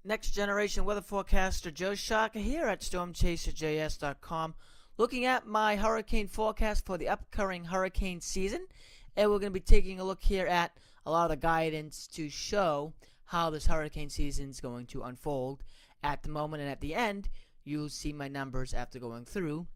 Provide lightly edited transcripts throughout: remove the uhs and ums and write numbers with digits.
Next Generation Weather Forecaster Joe Shaka here at StormChaserJS.com, looking at my hurricane forecast for the upcoming hurricane season. And we're going to be taking a look here at a lot of the guidance to show how this hurricane season is going to unfold at the moment. And at the end, you'll see my numbers after going through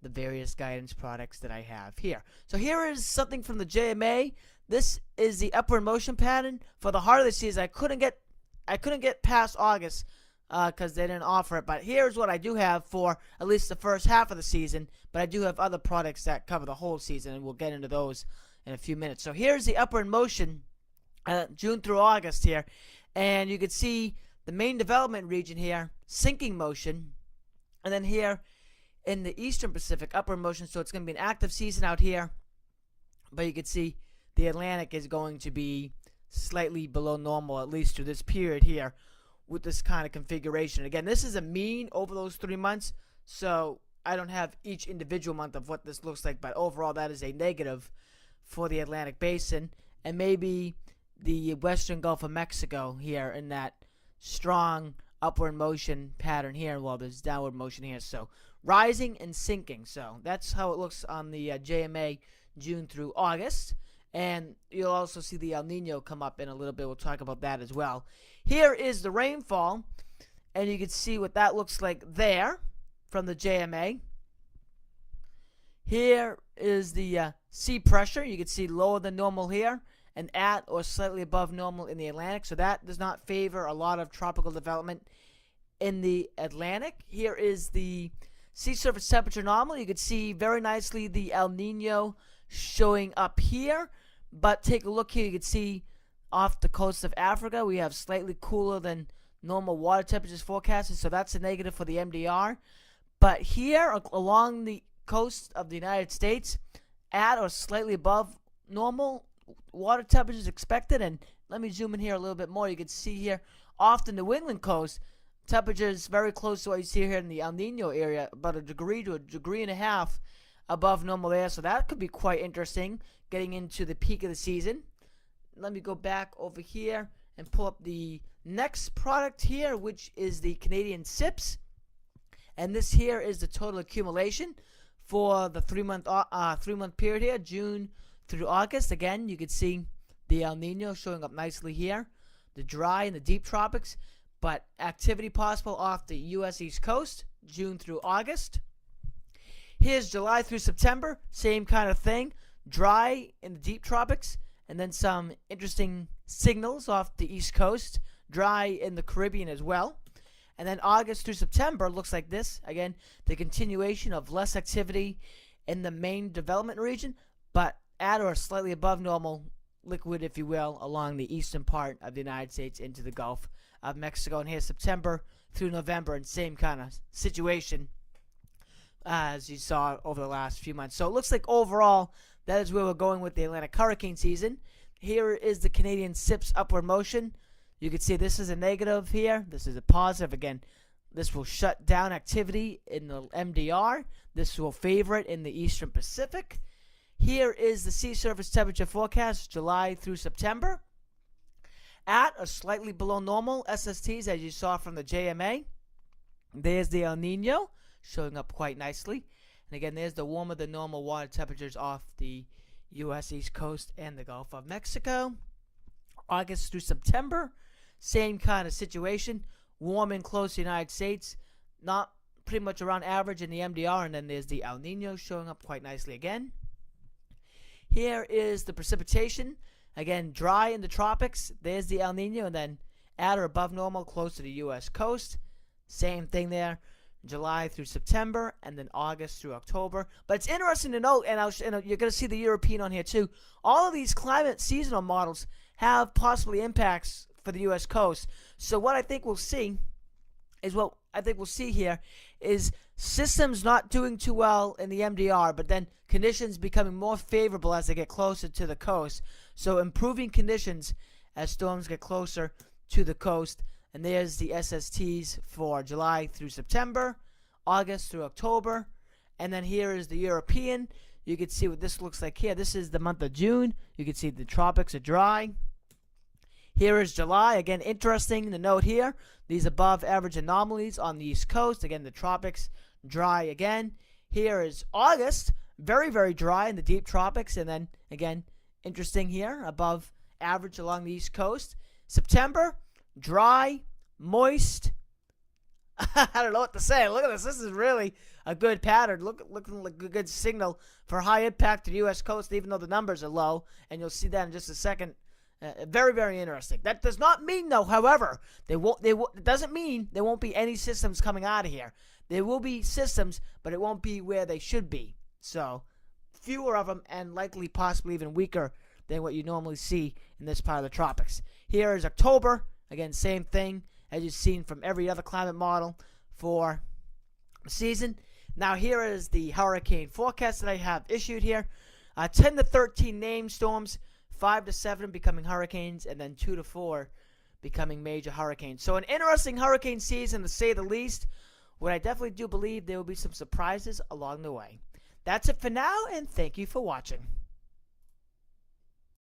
the various guidance products that I have here. So here is something from the JMA. This is the upward motion pattern for the heart of the season. I couldn't get past August because they didn't offer it. But here's what I do have for at least the first half of the season. But I do have other products that cover the whole season, and we'll get into those in a few minutes. So here's the upward motion, June through August here. And you can see the main development region here, sinking motion. And then here in the Eastern Pacific, upward motion. So it's going to be an active season out here. But you can see the Atlantic is going to be slightly below normal, at least through this period here with this kind of configuration. Again, this is a mean over those 3 months, so I don't have each individual month of what this looks like, but overall that is a negative for the Atlantic Basin and maybe the Western Gulf of Mexico here in that strong upward motion pattern here while there's downward motion here. So rising and sinking. So that's how it looks on the JMA June through August. And you'll also see the El Nino come up in a little bit. We'll talk about that as well. Here is the rainfall, and you can see what that looks like there from the JMA. Here is the sea pressure. You can see lower than normal here and at or slightly above normal in the Atlantic. So that does not favor a lot of tropical development in the Atlantic. Here is the sea surface temperature anomaly. You can see very nicely the El Nino showing up here. But take a look here. You can see off the coast of Africa, we have slightly cooler than normal water temperatures forecasted. So that's a negative for the MDR. But here along the coast of the United States, at or slightly above normal water temperatures expected. And let me zoom in here a little bit more. You can see here off the New England coast, temperatures very close to what you see here in the El Nino area, about a degree to a degree and a half above normal there. So that could be quite interesting getting into the peak of the season. Let me go back over here and pull up the next product here, which is the Canadian SIPS. And this here is the total accumulation for the three-month period here, June through August. Again, you can see the El Nino showing up nicely here, the dry and the deep tropics, but activity possible off the U.S. East Coast, June through August. Here's July through September, same kind of thing, dry in the deep tropics, and then some interesting signals off the East Coast, dry in the Caribbean as well. And then August through September looks like this. Again, the continuation of less activity in the main development region, but at or slightly above normal liquid, if you will, along the eastern part of the United States into the Gulf of Mexico. And here's September through November, and same kind of situation as you saw over the last few months. So it looks like overall that is where we're going with the Atlantic hurricane season. Here is the Canadian SIPS upward motion. You can see this is a negative here. This is a positive. Again, this will shut down activity in the MDR. This will favor it in the Eastern Pacific. Here is the sea surface temperature forecast, July through September. At or slightly below normal SSTs, as you saw from the JMA. There's the El Nino showing up quite nicely. And again, there's the warmer than normal water temperatures off the U.S. East Coast and the Gulf of Mexico. August through September, same kind of situation. Warm and close to the United States, not pretty much around average in the MDR. And then there's the El Nino showing up quite nicely again. Here is the precipitation. Again, dry in the tropics. There's the El Nino, and then at or above normal close to the U.S. coast. Same thing there. July through September, and then August through October. But it's interesting to note, and you're going to see the European on here too, all of these climate seasonal models have possibly impacts for the U.S. coast. So what I think we'll see here is systems not doing too well in the MDR, but then conditions becoming more favorable as they get closer to the coast. So improving conditions as storms get closer to the coast. And there's the SSTs for July through September, August through October. And then here is the European. You can see what this looks like here. This is the month of June. You can see the tropics are dry. Here is July. Again, interesting to note here. These above average anomalies on the East Coast. Again, the tropics dry again. Here is August. Very, very dry in the deep tropics. And then, again, interesting here. Above average along the East Coast. September, dry, moist. I don't know what to say. Look at this. This is really a good pattern. Looking like a good signal for high impact to the U.S. coast, even though the numbers are low. And you'll see that in just a second. Very, very interesting. That does not mean, though, however, it doesn't mean there won't be any systems coming out of here. There will be systems, but it won't be where they should be. So, fewer of them and likely possibly even weaker than what you normally see in this part of the tropics. Here is October. Again, same thing as you've seen from every other climate model for the season. Now, here is the hurricane forecast that I have issued here. 10 to 13 named storms. 5 to 7 becoming hurricanes, and then 2 to 4 becoming major hurricanes. So an interesting hurricane season, to say the least. What I definitely do believe there will be some surprises along the way. That's it for now, and thank you for watching.